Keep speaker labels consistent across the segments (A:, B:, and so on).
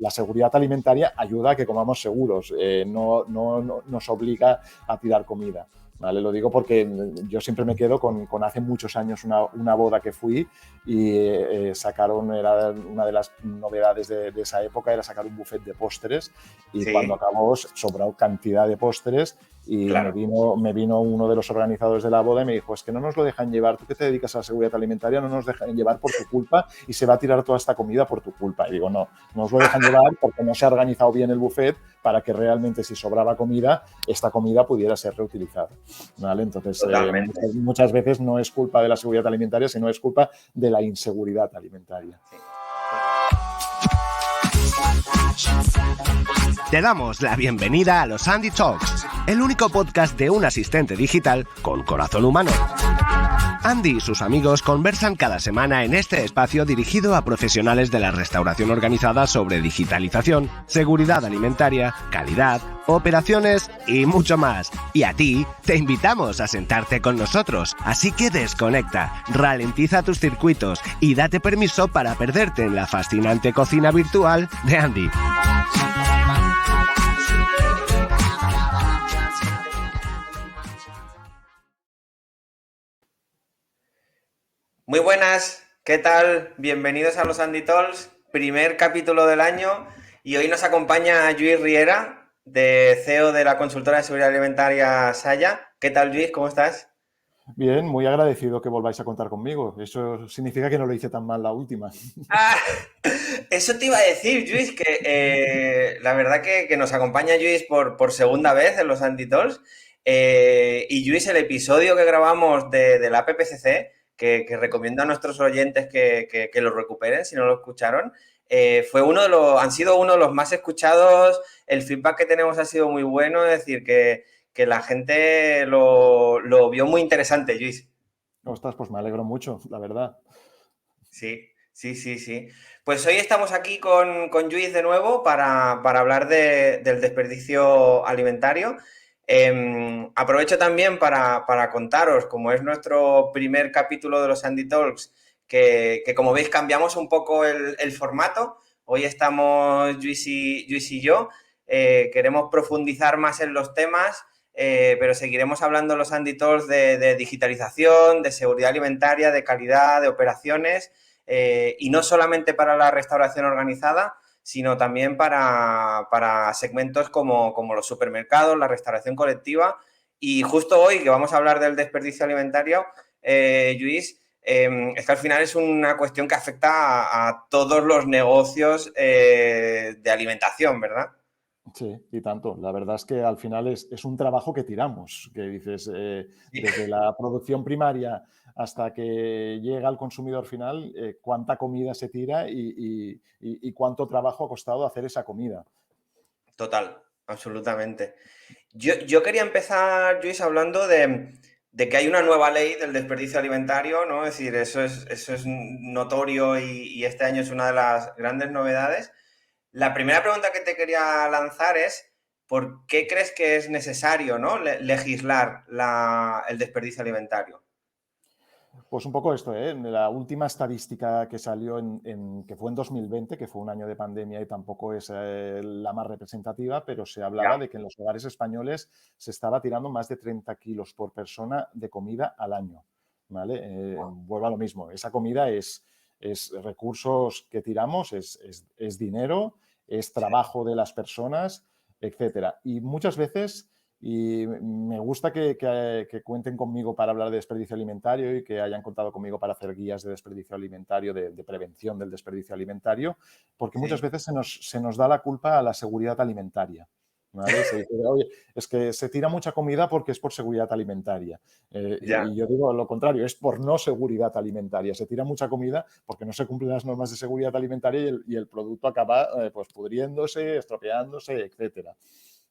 A: la seguridad alimentaria ayuda a que comamos seguros, no nos obliga a tirar comida. ¿Vale? Lo digo porque yo siempre me quedo con hace muchos años una boda que fui y sacaron, era una de las novedades de esa época, era sacar un buffet de postres y cuando acabó sobró cantidad de postres y me vino uno de los organizadores de la boda y me dijo, es que no nos lo dejan llevar, tú que te dedicas a la seguridad alimentaria, no nos dejan llevar por tu culpa y se va a tirar toda esta comida por tu culpa. Y digo, no os lo dejan llevar porque no se ha organizado bien el buffet para que realmente si sobraba comida, esta comida pudiera ser reutilizada. ¿Vale? Entonces, muchas veces no es culpa de la seguridad alimentaria, sino es culpa de la inseguridad alimentaria. Sí.
B: Te damos la bienvenida a los Andy Talks, el único podcast de un asistente digital con corazón humano. Andy y sus amigos conversan cada semana en este espacio dirigido a profesionales de la restauración organizada sobre digitalización, seguridad alimentaria, calidad, operaciones y mucho más. Y a ti te invitamos a sentarte con nosotros, así que desconecta, ralentiza tus circuitos y date permiso para perderte en la fascinante cocina virtual de Andy.
C: Muy buenas, ¿qué tal? Bienvenidos a los Andy Talks, primer capítulo del año y hoy nos acompaña Lluís Riera, CEO de la consultora de seguridad alimentaria Saya. ¿Qué tal, Lluís? ¿Cómo estás?
A: Bien, muy agradecido que volváis a contar conmigo. Eso significa que no lo hice tan mal la última.
C: Eso te iba a decir, Lluís, que la verdad que nos acompaña Lluís por segunda vez en los Andy Talks. Y Lluís, el episodio que grabamos de la PPCC, que recomiendo a nuestros oyentes que lo recuperen si no lo escucharon, han sido uno de los más escuchados. El feedback que tenemos ha sido muy bueno, es decir, que la gente lo vio muy interesante, Lluís.
A: Ostras, pues me alegro mucho, la verdad.
C: Sí. Pues hoy estamos aquí con Lluís de nuevo para hablar del desperdicio alimentario. Aprovecho también para contaros, como es nuestro primer capítulo de los Andy Talks, que como veis cambiamos un poco el formato. Hoy estamos Lluís y yo. Queremos profundizar más en los temas, pero seguiremos hablando en los Andy Talks de digitalización, de seguridad alimentaria, de calidad, de operaciones. Y no solamente para la restauración organizada, sino también para segmentos como los supermercados, la restauración colectiva. Y justo hoy, que vamos a hablar del desperdicio alimentario, Lluís, es que al final es una cuestión que afecta a todos los negocios de alimentación, ¿verdad?
A: Sí, y tanto. La verdad es que al final es un trabajo que tiramos, que dices, desde la producción primaria hasta que llega al consumidor final, cuánta comida se tira y cuánto trabajo ha costado hacer esa comida.
C: Total, absolutamente. Yo quería empezar, Luis, hablando de que hay una nueva ley del desperdicio alimentario, ¿no? Es decir, eso es notorio y este año es una de las grandes novedades. La primera pregunta que te quería lanzar es, ¿por qué crees que es necesario, ¿no? legislar el desperdicio alimentario?
A: Pues un poco esto, ¿eh? La última estadística que salió que fue en 2020, que fue un año de pandemia y tampoco es la más representativa, pero se hablaba de que en los hogares españoles se estaba tirando más de 30 kilos por persona de comida al año, ¿vale? Vuelvo a lo mismo, esa comida es recursos que tiramos, es dinero, es trabajo de las personas, etcétera. Y muchas veces... Y me gusta que cuenten conmigo para hablar de desperdicio alimentario y que hayan contado conmigo para hacer guías de desperdicio alimentario, de prevención del desperdicio alimentario, porque muchas veces se nos da la culpa a la seguridad alimentaria. ¿Vale? Se dice, oye, es que se tira mucha comida porque es por seguridad alimentaria. Y yo digo lo contrario, es por no seguridad alimentaria. Se tira mucha comida porque no se cumplen las normas de seguridad alimentaria y el producto acaba pues pudriéndose, estropeándose, etcétera.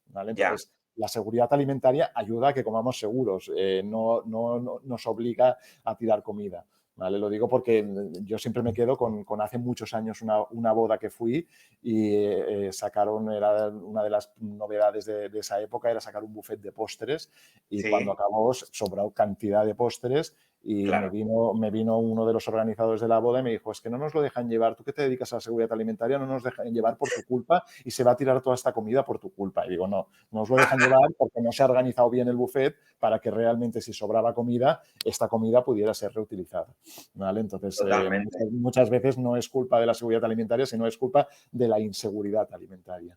A: ¿Vale? Entonces, la seguridad alimentaria ayuda a que comamos seguros, no nos obliga a tirar comida. ¿Vale? Lo digo porque yo siempre me quedo con hace muchos años una boda que fui y sacaron, era una de las novedades de esa época, era sacar un buffet de postres y cuando acabó sobró cantidad de postres Y
C: claro,
A: me vino uno de los organizadores de la boda y me dijo, es que no nos lo dejan llevar, tú que te dedicas a la seguridad alimentaria, no nos dejan llevar por tu culpa y se va a tirar toda esta comida por tu culpa. Y digo, no, no os lo dejan llevar porque no se ha organizado bien el buffet para que realmente si sobraba comida, esta comida pudiera ser reutilizada. ¿Vale? Entonces,
C: totalmente.
A: muchas veces no es culpa de la seguridad alimentaria, sino es culpa de la inseguridad alimentaria.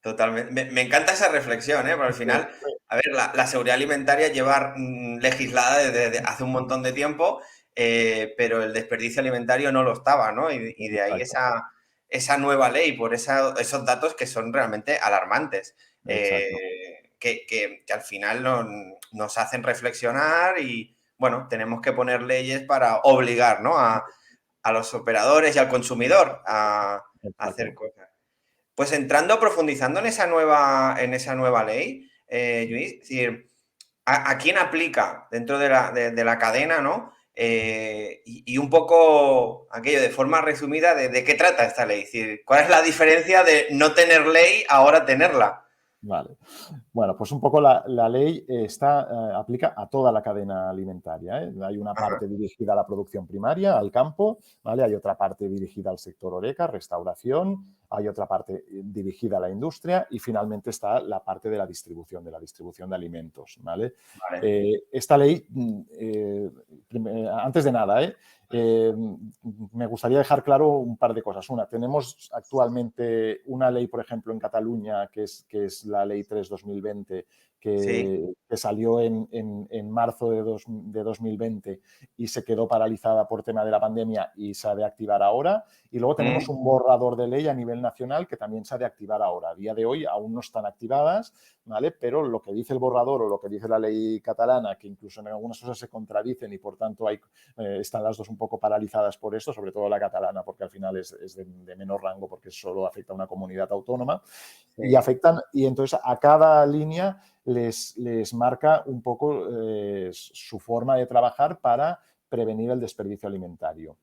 C: Totalmente. Me encanta esa reflexión, ¿eh? Porque al final, a ver, la seguridad alimentaria lleva legislada desde hace un montón de tiempo, pero el desperdicio alimentario no lo estaba, ¿no? Y de ahí
A: Exacto,
C: esa nueva ley, por esos datos que son realmente alarmantes,
A: exacto.
C: que al final nos hacen reflexionar y, bueno, tenemos que poner leyes para obligar, ¿no? A los operadores y al consumidor a hacer
A: Exacto.
C: cosas. Pues entrando, profundizando en esa nueva ley, Lluís, es decir, ¿a quién aplica dentro de la cadena, ¿no? Y un poco aquello de forma resumida de qué trata esta ley, es decir, ¿cuál es la diferencia de no tener ley a ahora tenerla?
A: Vale. Bueno, pues un poco la ley aplica a toda la cadena alimentaria, ¿eh? Hay una
C: Ajá,
A: parte dirigida a la producción primaria, al campo, ¿vale? Hay otra parte dirigida al sector horeca, restauración, hay otra parte dirigida a la industria y finalmente está la parte de la distribución de alimentos, ¿vale?
C: vale.
A: Esta ley, antes de nada, me gustaría dejar claro un par de cosas. Una, tenemos actualmente una ley, por ejemplo, en Cataluña, que es la Ley 3/2020,
C: Sí.
A: que salió en marzo de 2020 y se quedó paralizada por tema de la pandemia y se ha de activar ahora. Y luego tenemos
C: Mm,
A: un borrador de ley a nivel nacional que también se ha de activar ahora. A día de hoy aún no están activadas, ¿vale? Pero lo que dice el borrador o lo que dice la ley catalana, que incluso en algunas cosas se contradicen y por tanto están las dos un poco paralizadas por esto, sobre todo la catalana, porque al final es de menor rango porque solo afecta a una comunidad autónoma y
C: sí,
A: afectan, y entonces a cada línea les marca un poco su forma de trabajar para prevenir el desperdicio alimentario.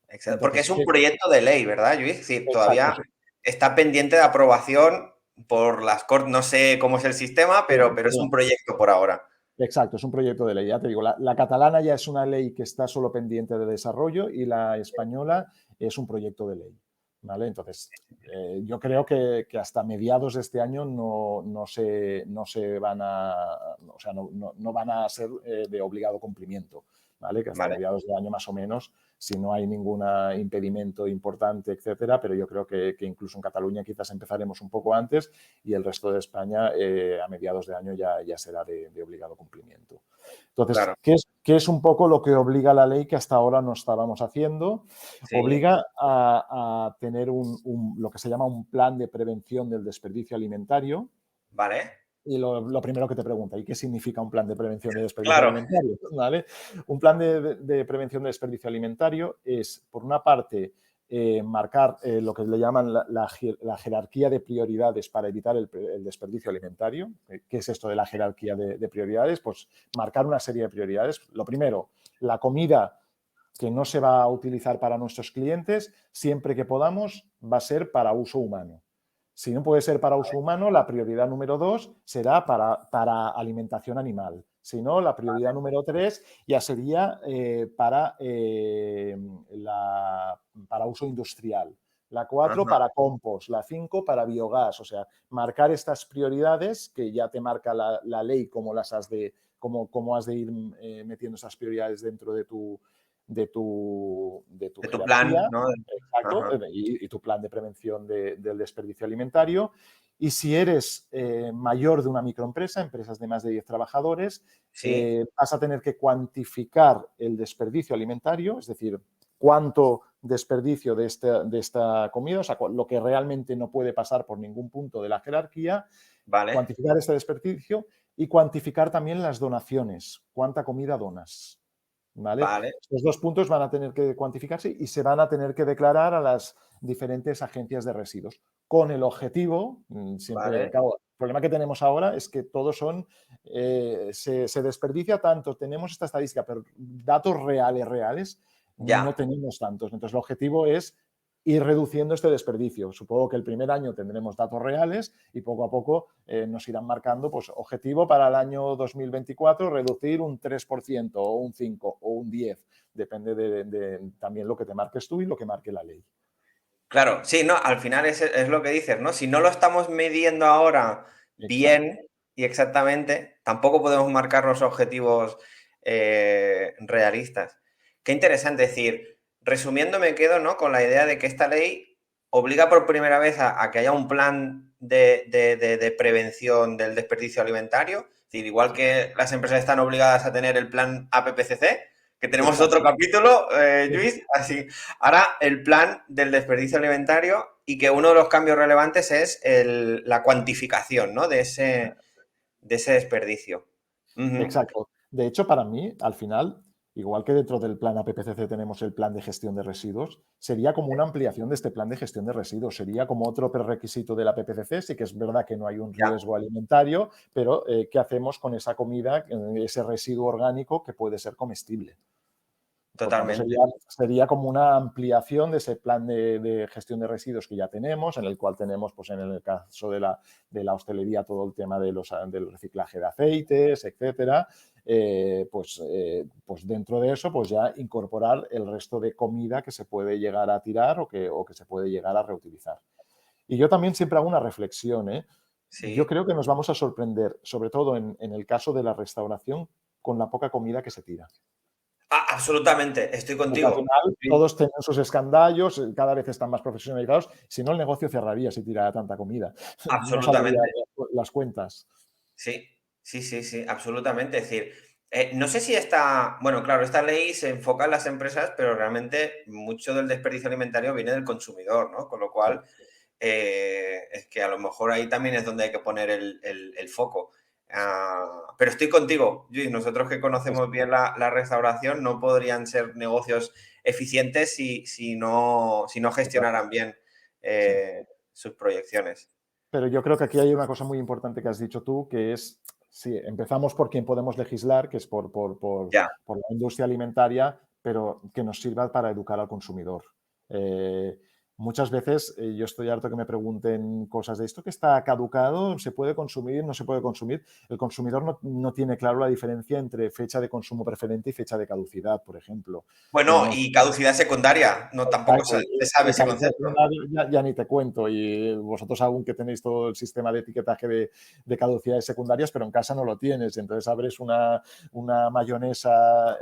C: exacto. Porque
A: Entonces,
C: es un proyecto de ley, ¿verdad, Lluís? Es decir,
A: exacto,
C: todavía está pendiente de aprobación por las Cortes, no sé cómo es el sistema,
A: sí,
C: pero es
A: sí.
C: un proyecto por ahora.
A: Exacto, es un proyecto de ley. Ya te digo, la catalana ya es una ley que está solo pendiente de desarrollo y la española es un proyecto de ley. ¿Vale? Entonces, yo creo que hasta mediados de este año no se van a, o sea, no van a ser de obligado cumplimiento. ¿Vale? Que hasta
C: Vale.
A: mediados de año más o menos, si no hay ningún impedimento importante, etcétera, pero yo creo que incluso en Cataluña quizás empezaremos un poco antes y el resto de España a mediados de año ya será de obligado cumplimiento. Entonces,
C: Claro,
A: ¿qué es un poco lo que obliga la ley que hasta ahora no estábamos haciendo?
C: sí,
A: Obliga a tener lo que se llama un plan de prevención del desperdicio alimentario.
C: vale,
A: Y lo primero que te pregunta, ¿y qué significa un plan de prevención de desperdicio
C: claro,
A: alimentario? ¿Vale? Un plan de prevención de desperdicio alimentario es, por una parte, marcar lo que le llaman la jerarquía de prioridades para evitar el desperdicio alimentario. ¿Qué es esto de la jerarquía de prioridades? Pues marcar una serie de prioridades. Lo primero, la comida que no se va a utilizar para nuestros clientes, siempre que podamos, va a ser para uso humano. Si no puede ser para uso humano, la prioridad número 2 será para alimentación animal. Si no, la prioridad número 3 ya sería para uso industrial. La 4
C: ajá,
A: para compost, la 5 para biogás. O sea, marcar estas prioridades que ya te marca la ley cómo has de ir metiendo esas prioridades dentro de tu
C: de tu
A: jerarquía.
C: plan, ¿no?
A: Exacto,
C: Ajá,
A: y tu plan de prevención del desperdicio alimentario. Y si eres mayor de una microempresa, empresas de más de 10 trabajadores,
C: sí,
A: vas a tener que cuantificar el desperdicio alimentario, es decir, cuánto desperdicio de esta comida, o sea, lo que realmente no puede pasar por ningún punto de la jerarquía,
C: vale,
A: cuantificar este desperdicio y cuantificar también las donaciones, cuánta comida donas. ¿Vale?
C: vale,
A: Estos dos puntos van a tener que cuantificarse y se van a tener que declarar a las diferentes agencias de residuos, con el objetivo, siempre,
C: vale,
A: claro, el problema que tenemos ahora es que todos se desperdicia tanto, tenemos esta estadística, pero datos reales, no
C: ya,
A: tenemos tantos. Entonces, el objetivo es ir reduciendo este desperdicio. Supongo que el primer año tendremos datos reales y poco a poco nos irán marcando, pues, objetivo para el año 2024, reducir un 3% o un 5% o un 10%. Depende de también lo que te marques tú y lo que marque la ley.
C: Claro, sí, no, al final es lo que dices, ¿no? Si no lo estamos midiendo ahora
A: Exacto.
C: bien y exactamente, tampoco podemos marcar los objetivos realistas. Qué interesante, es decir, resumiendo, me quedo, ¿no?, con la idea de que esta ley obliga por primera vez a que haya un plan de prevención del desperdicio alimentario. Es decir, igual que las empresas están obligadas a tener el plan APPCC, que tenemos otro
A: Exacto.
C: capítulo, Luis, así. Ahora, el plan del desperdicio alimentario y que uno de los cambios relevantes es la cuantificación, ¿no?, de ese desperdicio. Ujú.
A: Exacto. De hecho, para mí, al final, igual que dentro del plan APPCC tenemos el plan de gestión de residuos, sería como una ampliación de este plan de gestión de residuos. Sería como otro prerequisito del APPCC. Sí que es verdad que no hay un
C: Ya,
A: riesgo alimentario, pero ¿qué hacemos con esa comida, ese residuo orgánico que puede ser comestible? Por tanto,
C: totalmente.
A: sería como una ampliación de ese plan de gestión de residuos que ya tenemos, en el cual tenemos, pues en el caso de la hostelería, todo el tema del reciclaje de aceites, etcétera. Pues dentro de eso, pues ya incorporar el resto de comida que se puede llegar a tirar o que se puede llegar a reutilizar. Y yo también siempre hago una reflexión, ¿eh? Yo
C: Sí.
A: creo que nos vamos a sorprender, sobre todo en el caso de la restauración, con la poca comida que se tira.
C: Ah, absolutamente, estoy
A: Porque al
C: contigo.
A: final
C: Sí,
A: todos tienen sus escandallos, cada vez están más profesionalizados. Si no, el negocio cerraría si tirara tanta comida. No saldrían
C: absolutamente.
A: las cuentas.
C: Sí, sí, sí, sí, absolutamente. Es decir, no sé si bueno, claro, esta ley se enfoca en las empresas, pero realmente mucho del desperdicio alimentario viene del consumidor, ¿no? Con lo
A: Sí,
C: cual, es que a lo mejor ahí también es donde hay que poner el foco. Pero estoy contigo, Luis, nosotros que
A: sí,
C: conocemos
A: sí,
C: bien la restauración, no podrían ser negocios eficientes si no
A: exacto,
C: gestionaran bien
A: sí.
C: sus proyecciones.
A: Pero yo creo que aquí hay una cosa muy importante que has dicho tú, que es, sí, empezamos por quien podemos legislar, que es
C: Ya.
A: por la industria alimentaria, pero que nos sirva para educar al consumidor. Eh, Muchas veces yo estoy harto que me pregunten cosas de esto que está caducado, se puede consumir, no se puede consumir. El consumidor no tiene claro la diferencia entre fecha de consumo preferente y fecha de caducidad, por ejemplo.
C: Bueno,
A: Tenemos
C: y caducidad secundaria, no tampoco
A: Exacto,
C: se sabe
A: y
C: ese
A: caducidad
C: concepto.
A: secundaria ya ni te cuento. Y vosotros aún que tenéis todo el sistema de etiquetaje de caducidades secundarias, pero en casa no lo tienes. Entonces abres una mayonesa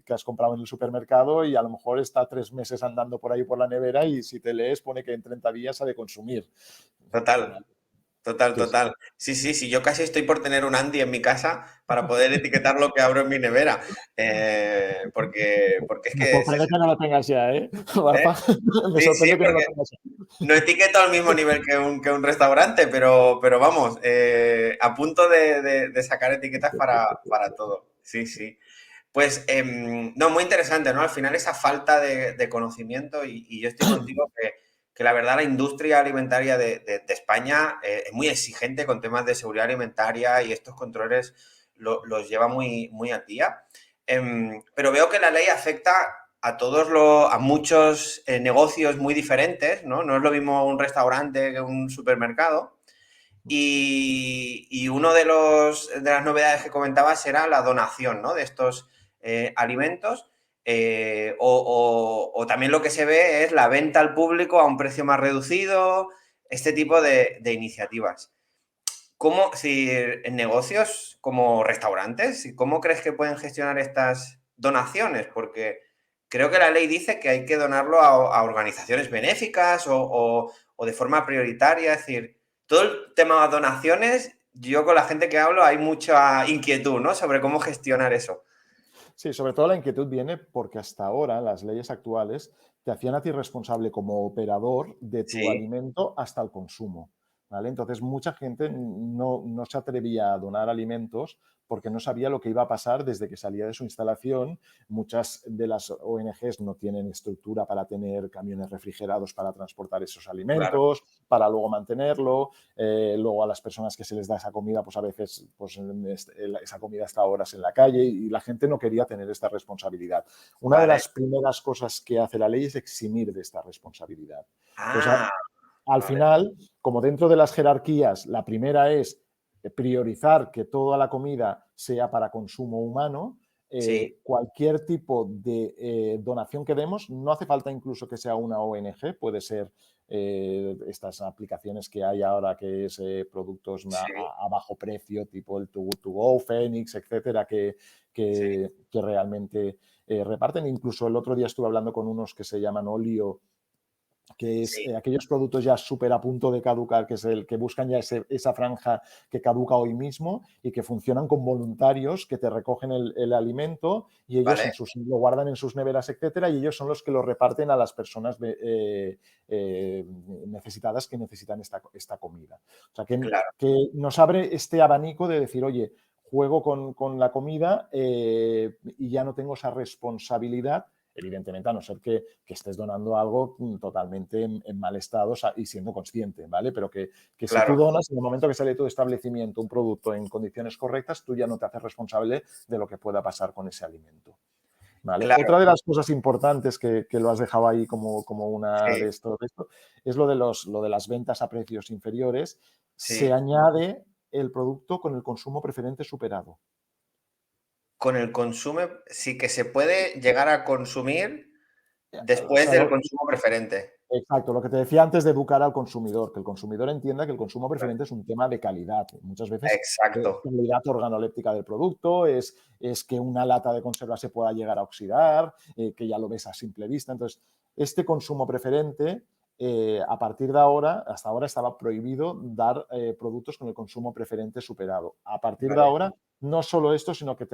A: que has comprado en el supermercado y a lo mejor está 3 meses andando por ahí por la nevera y si te lees pone que en 30 días ha de consumir.
C: Total, total,
A: Sí, sí.
C: total. Sí, sí, sí, yo casi estoy por tener un Andy en mi casa para poder etiquetar lo que abro en mi nevera. Porque es
A: Me
C: que
A: sorprende que no lo tengas ya, ¿eh,
C: ¿eh?
A: Rafa? Me
C: Sí, sí,
A: sorprende que no lo
C: porque
A: tengas ya.
C: no etiqueto al mismo nivel que un restaurante, pero vamos, a punto de sacar etiquetas para todo. Sí, sí. Pues, no, muy interesante, ¿no? Al final esa falta de conocimiento y yo estoy contigo que la verdad la industria alimentaria de España es muy exigente con temas de seguridad alimentaria y estos controles los lleva muy, muy al día. Pero veo que la ley afecta a muchos negocios muy diferentes, ¿no? No es lo mismo un restaurante que un supermercado. Y uno de las novedades que comentabas era la donación, ¿no?, de estos alimentos. O también lo que se ve es la venta al público a un precio más reducido, este tipo de iniciativas. Si en negocios como restaurantes, ¿cómo crees que pueden gestionar estas donaciones? Porque creo que la ley dice que hay que donarlo a organizaciones benéficas o de forma prioritaria. Es decir, todo el tema de donaciones, yo con la gente que hablo hay mucha inquietud, ¿no?, sobre cómo gestionar eso.
A: Sí, sobre todo la inquietud viene porque hasta ahora las leyes actuales te hacían a ti responsable como operador de tu
C: Sí,
A: alimento hasta el consumo. ¿vale? Entonces, mucha gente no se atrevía a donar alimentos porque no sabía lo que iba a pasar desde que salía de su instalación. Muchas de las ONGs no tienen estructura para tener camiones refrigerados para transportar esos
C: Claro,
A: alimentos, para luego mantenerlo. Luego a las personas que se les da esa comida, pues a veces pues, esa comida está horas en la calle y la gente no quería tener esta responsabilidad. Una de
C: vale.
A: las primeras cosas que hace la ley es eximir de esta responsabilidad. Entonces,
C: Ah,
A: al
C: vale.
A: final, como dentro de las jerarquías, la primera es priorizar que toda la comida sea para consumo humano,
C: Sí,
A: cualquier tipo de donación que demos, no hace falta incluso que sea una ONG, puede ser estas aplicaciones que hay ahora, que es productos
C: sí,
A: a bajo precio, tipo el To Go, Fénix, etcétera,
C: sí,
A: que realmente reparten. Incluso el otro día estuve hablando con unos que se llaman Olio, que es
C: sí,
A: aquellos productos ya súper a punto de caducar, que es el que buscan ya esa franja que caduca hoy mismo y que funcionan con voluntarios que te recogen el alimento y ellos
C: vale,
A: lo guardan en sus neveras, etcétera, y ellos son los que lo reparten a las personas necesitadas que necesitan esta comida. O sea,
C: claro,
A: que nos abre este abanico de decir, oye, juego con la comida y ya no tengo esa responsabilidad, evidentemente, a no ser que estés donando algo totalmente en mal estado y siendo consciente, ¿vale? Pero que si tú
C: claro,
A: donas, en el momento que sale de tu establecimiento un producto en condiciones correctas, tú ya no te haces responsable de lo que pueda pasar con ese alimento. ¿Vale?
C: claro,
A: Otra de las cosas importantes que lo has dejado ahí como una
C: sí,
A: de esto es lo de las ventas a precios inferiores. Se
C: sí.
A: añade el producto con el consumo preferente superado.
C: Con el consumo, sí que se puede llegar a consumir
A: O
C: después
A: sea,
C: del consumo preferente.
A: exacto, lo que te decía antes de educar al consumidor, que el consumidor entienda que el consumo
C: Vale.
A: preferente es un tema de calidad. Muchas veces
C: Exacto,
A: calidad organoléptica del producto, es que una lata de conserva se pueda llegar a oxidar, que ya lo ves a simple vista. Entonces, este consumo preferente, a partir de ahora, hasta ahora estaba prohibido dar productos con el consumo preferente superado. A partir de
C: vale.
A: ahora, no solo esto, sino que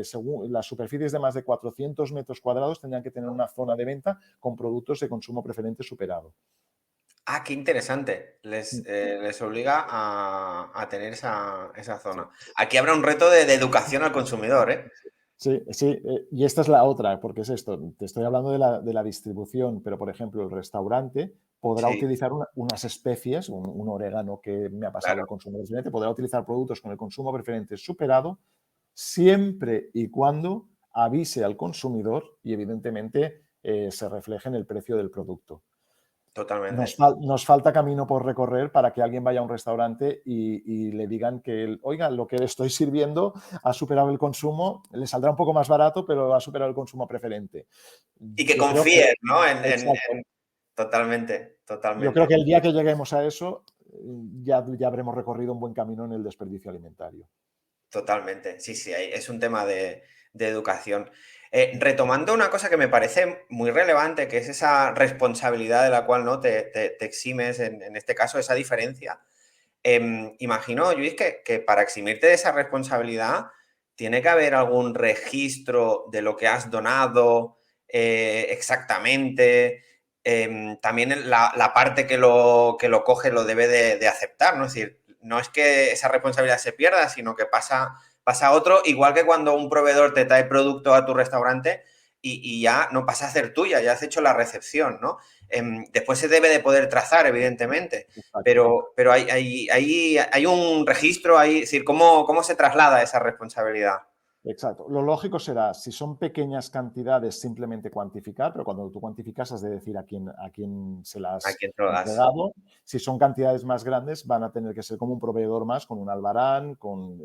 A: según las superficies de más de 400 metros cuadrados tendrían que tener una zona de venta con productos de consumo preferente superado.
C: Ah, qué interesante. Les obliga a tener esa zona. Aquí habrá un reto de educación al consumidor, ¿eh?
A: Sí, sí, y esta es la otra, porque es esto, te estoy hablando de la distribución, pero por ejemplo el restaurante podrá
C: Sí,
A: utilizar unas especies, un orégano que me ha pasado
C: claro.
A: el consumo preferente, podrá utilizar productos con el consumo preferente superado siempre y cuando avise al consumidor y evidentemente se refleje en el precio del producto.
C: Totalmente.
A: Nos falta camino por recorrer para que alguien vaya a un restaurante y le digan que, oiga, lo que le estoy sirviendo ha superado el consumo, le saldrá un poco más barato, pero ha superado el consumo preferente.
C: Y que
A: Yo creo que,
C: confíen, ¿no?
A: exacto,
C: Totalmente,
A: yo creo que
C: totalmente.
A: el día que lleguemos a eso, ya habremos recorrido un buen camino en el desperdicio alimentario.
C: Totalmente, sí, sí, es un tema de educación. Retomando una cosa que me parece muy relevante, que es esa responsabilidad de la cual, ¿no? te eximes, en este caso, esa diferencia. Imagino, Luis, que para eximirte de esa responsabilidad tiene que haber algún registro de lo que has donado exactamente. También la parte que lo coge lo debe de aceptar, ¿no? Es decir, no es que esa responsabilidad se pierda, sino que pasa a otro, igual que cuando un proveedor te trae producto a tu restaurante y ya no pasa a ser tuya, ya has hecho la recepción, ¿no? Después se debe de poder trazar, evidentemente,
A: Exacto.
C: pero hay un registro ahí, es decir, ¿cómo se traslada esa responsabilidad?
A: Exacto. Lo lógico será, si son pequeñas cantidades, simplemente cuantificar, pero cuando tú cuantificas has de decir a quién se
C: ¿A
A: las
C: quién se lo
A: has
C: das?
A: entregado. Si son cantidades más grandes, van a tener que ser como un proveedor más, con un albarán,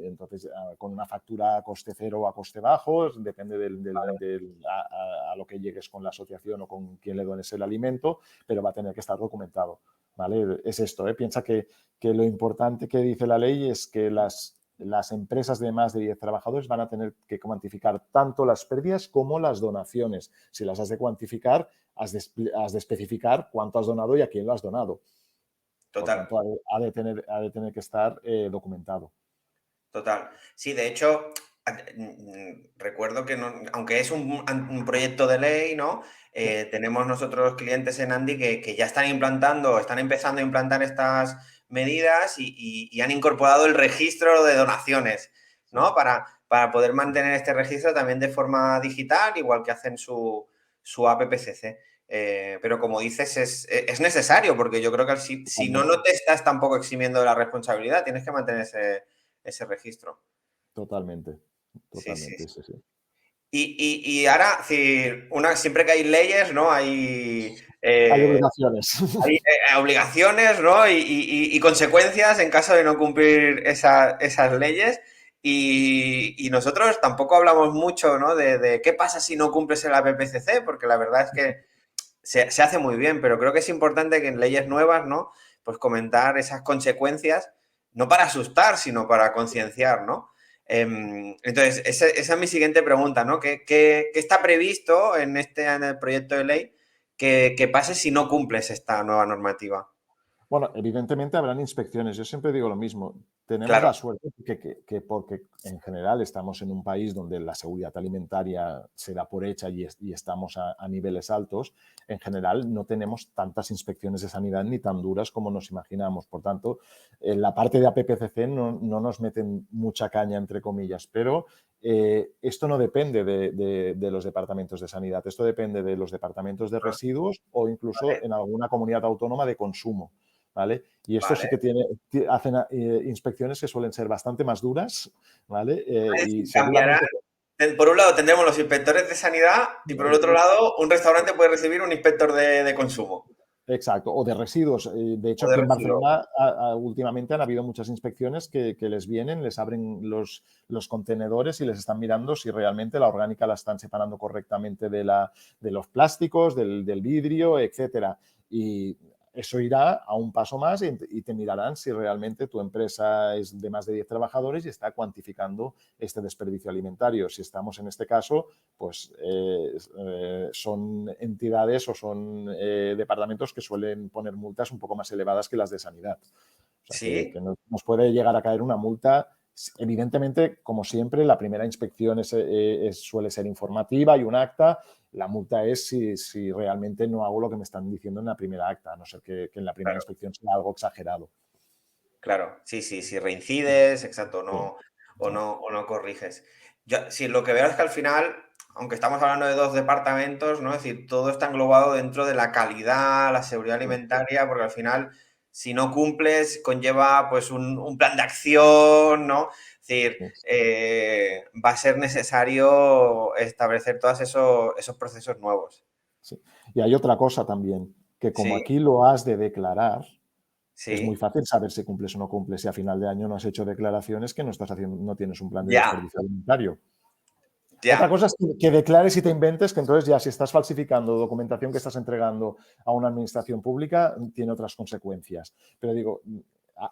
A: entonces, con una factura a coste cero o a coste bajo, depende a lo que llegues con la asociación o con quien le dones el alimento, pero va a tener que estar documentado. ¿Vale? Es esto, ¿eh? Piensa que lo importante que dice la ley es que las empresas de más de 10 trabajadores van a tener que cuantificar tanto las pérdidas como las donaciones. Si las has de cuantificar, has de especificar cuánto has donado y a quién lo has donado. Por
C: Total,
A: tanto, ha de tener que estar documentado.
C: total. Sí, de hecho, recuerdo que aunque es un proyecto de ley, ¿no? Tenemos nosotros clientes en Andy que ya están empezando a implantar estas medidas y han incorporado el registro de donaciones, ¿no? Para poder mantener este registro también de forma digital, igual que hacen su APPCC. Pero como dices, es necesario, porque yo creo que si no te estás tampoco eximiendo de la responsabilidad, tienes que mantener ese registro.
A: Totalmente,
C: Sí, sí,
A: totalmente,
C: sí.
A: sí, sí.
C: Y ahora, siempre que hay leyes, ¿no?
A: Hay obligaciones.
C: Hay obligaciones, ¿no? Y consecuencias en caso de no cumplir esas leyes. Y nosotros tampoco hablamos mucho, ¿no? De qué pasa si no cumples el APPCC, porque la verdad es que se hace muy bien, pero creo que es importante que en leyes nuevas, ¿no? Pues comentar esas consecuencias, no para asustar, sino para concienciar, ¿no? Entonces, esa es mi siguiente pregunta, ¿no? ¿Qué está previsto en el proyecto de ley que pase si no cumples esta nueva normativa?
A: Bueno, evidentemente habrán inspecciones. Yo siempre digo lo mismo. Tenemos
C: Claro,
A: la suerte que porque en general estamos en un país donde la seguridad alimentaria se da por hecha y estamos a niveles altos, en general no tenemos tantas inspecciones de sanidad ni tan duras como nos imaginamos. Por tanto, en la parte de APPCC no nos meten mucha caña, entre comillas, pero esto no depende de los departamentos de sanidad, esto depende de los departamentos de residuos o incluso
C: vale,
A: en alguna comunidad autónoma de consumo. ¿Vale? Y esto sí
C: vale.
A: que hacen inspecciones que suelen ser bastante más duras, ¿vale?
C: Es
A: Y
C: decir, cambiará.
A: seguramente...
C: Por un lado tendremos los inspectores de sanidad y por el otro lado un restaurante puede recibir un inspector de consumo
A: Exacto, o de residuos. De hecho,
C: o de
A: aquí en
C: residuos.
A: Barcelona últimamente han habido muchas inspecciones que les vienen, les abren los contenedores y les están mirando si realmente la orgánica la están separando correctamente de los plásticos, del vidrio, etcétera. Y eso irá a un paso más y te mirarán si realmente tu empresa es de más de 10 trabajadores y está cuantificando este desperdicio alimentario. Si estamos en este caso, pues son entidades o son departamentos que suelen poner multas un poco más elevadas que las de sanidad. O sea, que
C: Sí,
A: nos puede llegar a caer una multa. Evidentemente, como siempre, la primera inspección suele ser informativa y un acta. La multa es si realmente no hago lo que me están diciendo en la primera acta, a no ser que en la primera
C: claro,
A: inspección sea algo exagerado.
C: claro. Sí, sí, si reincides, exacto,
A: Sí, sí,
C: o no corriges. Sí, lo que veo es que al final, aunque estamos hablando de dos departamentos, ¿no? Es decir, todo está englobado dentro de la calidad, la seguridad
A: sí,
C: alimentaria, porque al final, si no cumples, conlleva pues un plan de acción, ¿no? Es decir,
A: sí,
C: va a ser necesario establecer todos esos procesos nuevos.
A: sí. Y hay otra cosa también, que como
C: Sí,
A: aquí lo has de declarar, es muy
C: sí,
A: fácil saber si cumples o no cumples. Si a final de año no has hecho declaraciones, que no tienes un plan de
C: ya,
A: desperdicio alimentario. Otra
C: ya,
A: cosa es que declares y te inventes, que entonces ya si estás falsificando documentación que estás entregando a una administración pública, tiene otras consecuencias. Pero digo,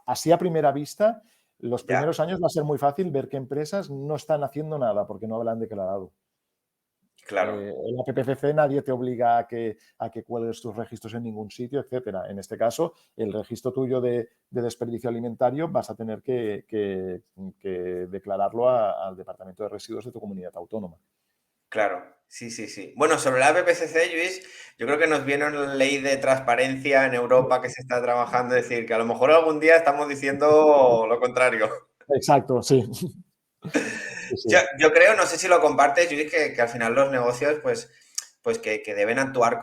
A: así a primera vista, los
C: ya.
A: primeros años va a ser muy fácil ver que empresas no están haciendo nada porque no lo han declarado.
C: Claro,
A: En la PPCC nadie te obliga a que cuelgues tus registros en ningún sitio, etcétera. En este caso, el registro tuyo de desperdicio alimentario vas a tener que declararlo al Departamento de Residuos de tu comunidad autónoma.
C: claro. Sí, sí, sí. Bueno, sobre la PPCC, Luis, yo creo que nos viene una ley de transparencia en Europa que se está trabajando, es decir, que a lo mejor algún día estamos diciendo lo contrario.
A: Exacto, sí. Sí,
C: Yo,
A: sí.
C: yo creo, no sé si lo compartes, Luis, que al final los negocios, pues que deben actuar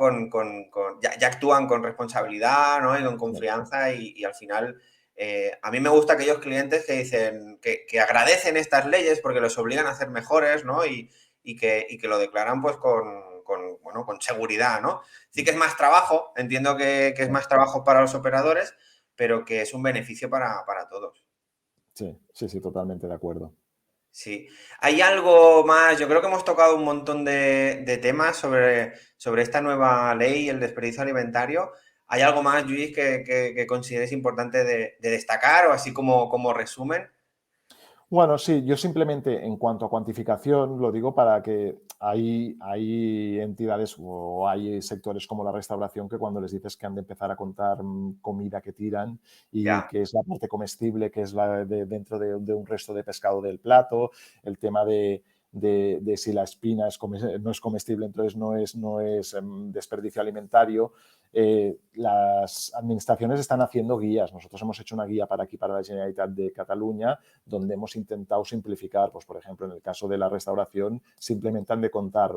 C: ya actúan con responsabilidad, ¿no? Y con confianza y al final a mí me gusta aquellos clientes que dicen que agradecen estas leyes porque los obligan a ser mejores, ¿no? Y que lo declaran pues bueno, con seguridad, ¿no? Sí que es más trabajo, entiendo que es más trabajo para los operadores, pero que es un beneficio para todos.
A: Sí, sí, sí, totalmente de acuerdo.
C: Sí. ¿Hay algo más? Yo creo que hemos tocado un montón de temas sobre esta nueva ley, el desperdicio alimentario. ¿Hay algo más, Luis, que consideres importante de destacar o así como resumen?
A: Bueno, sí, yo simplemente en cuanto a cuantificación lo digo para que hay entidades o hay sectores como la restauración que cuando les dices que han de empezar a contar comida que tiran y
C: Ya,
A: que es la parte comestible, que es la dentro de un resto de pescado del plato, el tema de si la espina no es comestible, entonces no es desperdicio alimentario. Las administraciones están haciendo guías. Nosotros hemos hecho una guía para aquí, para la Generalitat de Cataluña, donde hemos intentado simplificar, pues por ejemplo, en el caso de la restauración, simplemente han de contar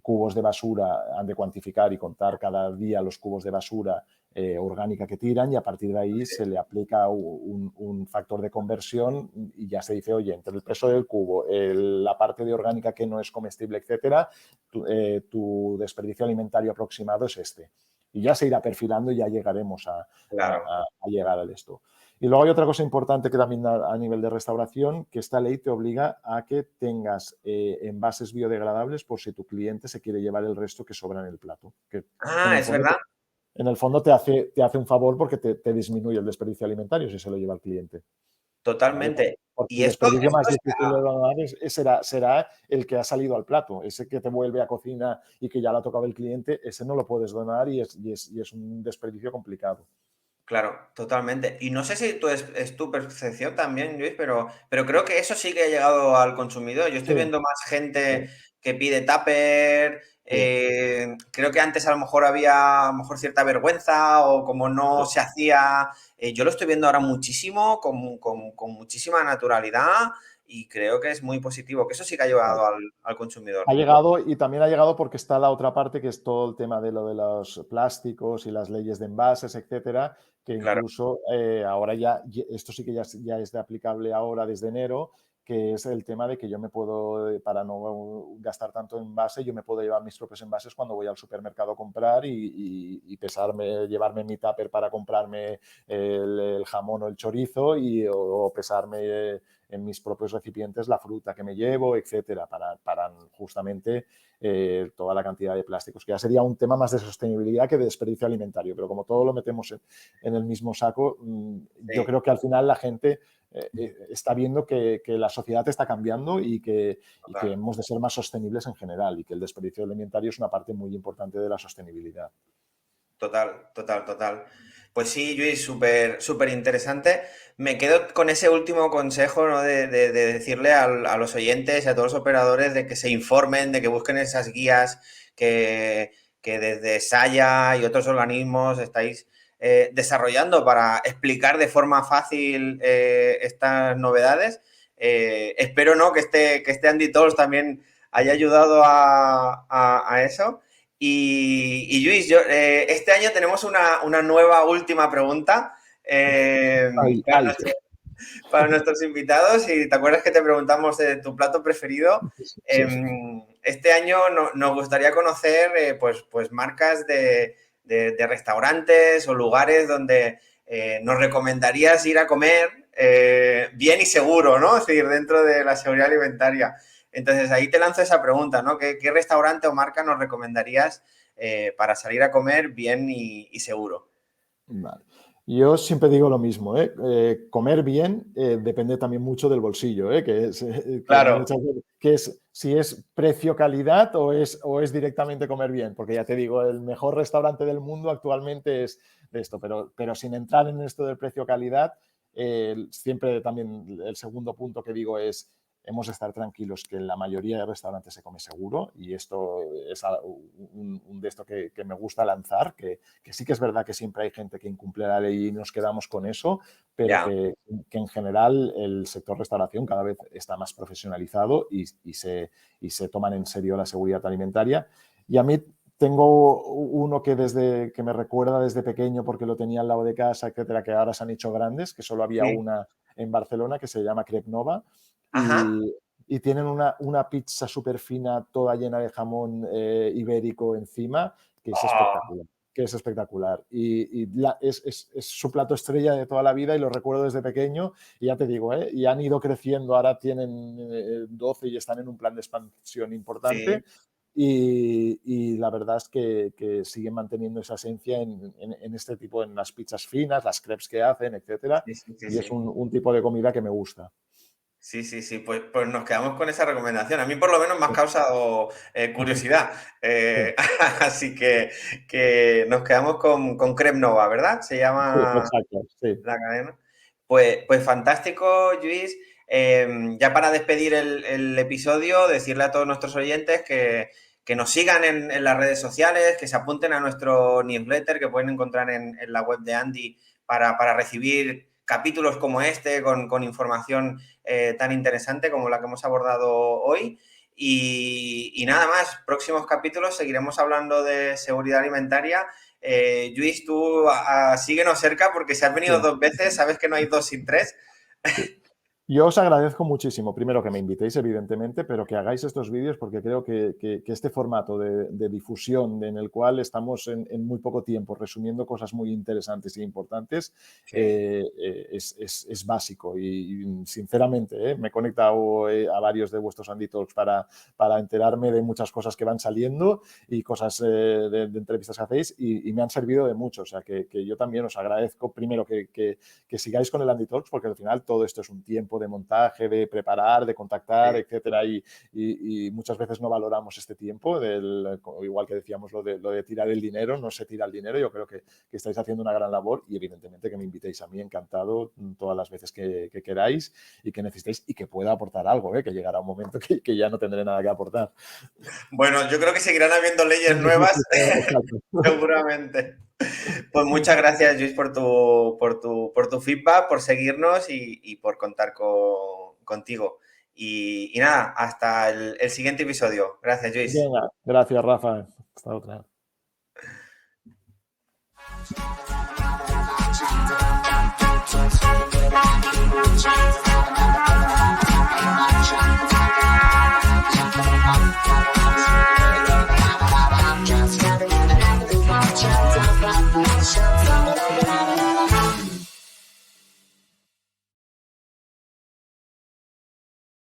A: cubos de basura, han de cuantificar y contar cada día los cubos de basura orgánica que tiran y a partir de ahí
C: sí,
A: se le aplica un factor de conversión y ya se dice, oye, entre el peso del cubo, la parte de orgánica que no es comestible, etcétera, tu desperdicio alimentario aproximado es este. Y ya se irá perfilando y ya llegaremos
C: claro.
A: a llegar al esto. Y luego hay otra cosa importante que también a nivel de restauración, que esta ley te obliga a que tengas envases biodegradables por si tu cliente se quiere llevar el resto que sobra en el plato. Que
C: Ah, es verdad,
A: en el fondo te hace un favor porque te disminuye el desperdicio alimentario si se lo lleva el cliente. ¿Vale?
C: totalmente.
A: Porque
C: Y
A: el
C: esto,
A: desperdicio más
C: esto
A: difícil de donar será el que ha salido al plato. Ese que te vuelve a cocina y que ya lo ha tocado el cliente, ese no lo puedes donar y es un desperdicio complicado.
C: claro, totalmente. Y no sé si es tu percepción también, Luis, pero creo que eso sí que ha llegado al consumidor. Yo estoy
A: Sí,
C: viendo más gente
A: sí,
C: que pide tupper.
A: sí,
C: Creo que antes a lo mejor había a lo mejor cierta vergüenza o como no
A: sí.
C: se hacía. Yo lo estoy viendo ahora muchísimo, con muchísima naturalidad y creo que es muy positivo, que eso sí que ha
A: Claro.
C: llegado al consumidor.
A: Ha llegado y también ha llegado porque está la otra parte que es todo el tema de lo de los plásticos y las leyes de envases, etcétera, que
C: Claro,
A: incluso ahora esto sí que ya es de aplicable ahora desde enero, que es el tema de que yo me puedo, para no gastar tanto envase, yo me puedo llevar mis propios envases cuando voy al supermercado a comprar y pesarme, llevarme mi tupper para comprarme el jamón o el chorizo o pesarme en mis propios recipientes la fruta que me llevo, etcétera, para justamente toda la cantidad de plásticos, que ya sería un tema más de sostenibilidad que de desperdicio alimentario, pero como todo lo metemos en el mismo saco, yo
C: sí,
A: creo que al final la gente está viendo que la sociedad está cambiando y que
C: total.
A: hemos de ser más sostenibles en general y que el desperdicio alimentario es una parte muy importante de la sostenibilidad.
C: Total, total, total. Pues sí, Luis, súper, súper interesante. Me quedo con ese último consejo, ¿no? De decirle a los oyentes y a todos los operadores de que se informen, de que busquen esas guías que desde Saya y otros organismos estáis desarrollando para explicar de forma fácil estas novedades. Espero, ¿no? Que este Andy Talks también haya ayudado a eso. Y Luis, este año tenemos una nueva última pregunta
A: Ay,
C: para,
A: ay.
C: para nuestros invitados. Y te acuerdas que te preguntamos de tu plato preferido.
A: Sí.
C: Este año nos gustaría conocer pues marcas de restaurantes o lugares donde nos recomendarías ir a comer bien y seguro, ¿no? Es decir, dentro de la seguridad alimentaria. Entonces ahí te lanzo esa pregunta, ¿no? ¿Qué restaurante o marca nos recomendarías para salir a comer bien y seguro?
A: Vale. Yo siempre digo lo mismo, ¿eh? Comer bien depende también mucho del bolsillo, ¿eh? Que
C: Claro,
A: muchas veces, que es si es precio-calidad o es directamente comer bien, porque ya te digo, el mejor restaurante del mundo actualmente es de esto, pero sin entrar en esto del precio-calidad, siempre también el segundo punto que digo es hemos de estar tranquilos que en la mayoría de restaurantes se come seguro y esto es un de esto que me gusta lanzar, que sí que es verdad que siempre hay gente que incumple la ley y nos quedamos con eso, pero
C: ya,
A: que en general el sector restauración cada vez está más profesionalizado y se toman en serio la seguridad alimentaria. Y a mí tengo uno que desde que me recuerda desde pequeño porque lo tenía al lado de casa, etcétera, que ahora se han hecho grandes, que solo había
C: sí,
A: una en Barcelona que se llama Crep Nova
C: ajá.
A: y tienen una pizza súper fina, toda llena de jamón ibérico encima, que es
C: Oh,
A: espectacular. Que es espectacular. Es su plato estrella de toda la vida y lo recuerdo desde pequeño. Y ya te digo, y han ido creciendo, ahora tienen 12 y están en un plan de expansión
C: sí,
A: importante. La verdad es que siguen manteniendo esa esencia en este tipo, en las pizzas finas, las crepes que hacen, etcétera.
C: sí, sí, sí,
A: Y es
C: sí.
A: un tipo de comida que me gusta.
C: Sí, sí, sí, pues nos quedamos con esa recomendación. A mí por lo menos me has causado curiosidad.
A: Sí,
C: Así que nos quedamos con Crep Nova, ¿verdad? Se
A: sí,
C: llama
A: exacto, sí.
C: la cadena. Pues fantástico, Luis. Ya para despedir el episodio, decirle a todos nuestros oyentes que nos sigan en las redes sociales, que se apunten a nuestro newsletter que pueden encontrar en la web de Andy para recibir capítulos como este, con información tan interesante como la que hemos abordado hoy. Y nada más, próximos capítulos seguiremos hablando de seguridad alimentaria. Luis, tú síguenos cerca porque si has venido
A: Sí,
C: 2 veces, sabes que no hay dos sin tres.
A: sí. Yo os agradezco muchísimo, primero que me invitéis, evidentemente, pero que hagáis estos vídeos porque creo que este formato de difusión en el cual estamos en muy poco tiempo resumiendo cosas muy interesantes e importantes
C: Sí,
A: es básico. Y, sinceramente, me he conectado a varios de vuestros Andy Talks para enterarme de muchas cosas que van saliendo y cosas de entrevistas que hacéis y me han servido de mucho. O sea, que yo también os agradezco primero que sigáis con el Andy Talks porque al final todo esto es un tiempo de montaje, de preparar, de contactar,
C: sí.
A: etcétera, y muchas veces no valoramos este tiempo, igual que decíamos lo de tirar el dinero, no se tira el dinero, yo creo que estáis haciendo una gran labor y evidentemente que me invitéis a mí, encantado, todas las veces que queráis y que necesitéis y que pueda aportar algo, que llegará un momento que ya no tendré nada que aportar.
C: Bueno, yo creo que seguirán habiendo leyes nuevas,
A: Exacto.
C: seguramente. Pues muchas gracias, Luis, por tu feedback, por seguirnos y por contar contigo. Y nada, hasta el siguiente episodio. Gracias, Luis.
A: Venga, gracias Rafa, hasta otra.